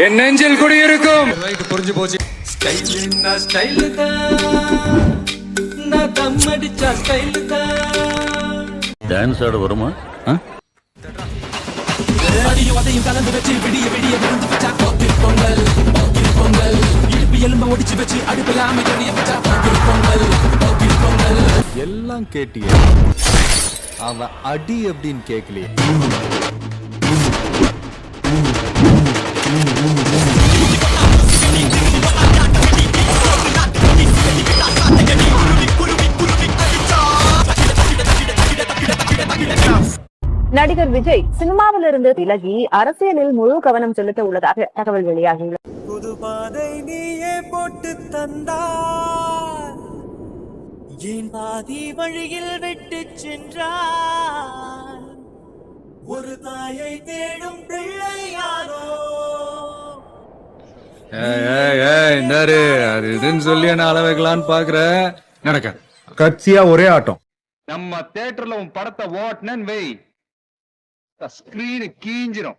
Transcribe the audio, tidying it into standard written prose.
என் நெஞ்சில் குடியிருக்கும். புரிஞ்சு போச்சு. ஸ்டைலுன்னா ஸ்டைலு தான், நான் தம் அடிச்சா ஸ்டைலு தான். டான்ஸ் ஆட வருமா? அடியும் அதையும் கலந்து வச்சு விடிய விடிய விழுந்து வச்சா போக்கில் பொங்கல், போக்கில் பொங்கல். இடுப்பு எலும்ப ஒடிச்சு வச்சு அடுப்புல அமைக்கணிய வச்சா போக்கில் பொங்கல், போக்கில் பொங்கல். எல்லாம் கேட்டிய அவன் அடி அப்படின்னு கேட்கலையே. நடிகர் விஜய் சினிமாவில் இருந்து விலகி அரசியலில் முழு கவனம் செலுத்த உள்ளதாக தகவல் வெளியாகியுள்ளது. புது பாதை நீயே போட்டு தந்தார், என் பாதி வழியில் விட்டு சென்றார். ஒரு தாயை தேடும் பிள்ளையாரோ. அது இதுன்னு சொல்லி என்ன அள வைக்கலான்னு பாக்குற. நடக்க கட்சியா ஒரே ஆட்டம். நம்ம தியேட்டர்ல உன் படத்தை ஓட்டுனேன்னு வை, ஸ்கிரீனு கீஞ்சிரும்.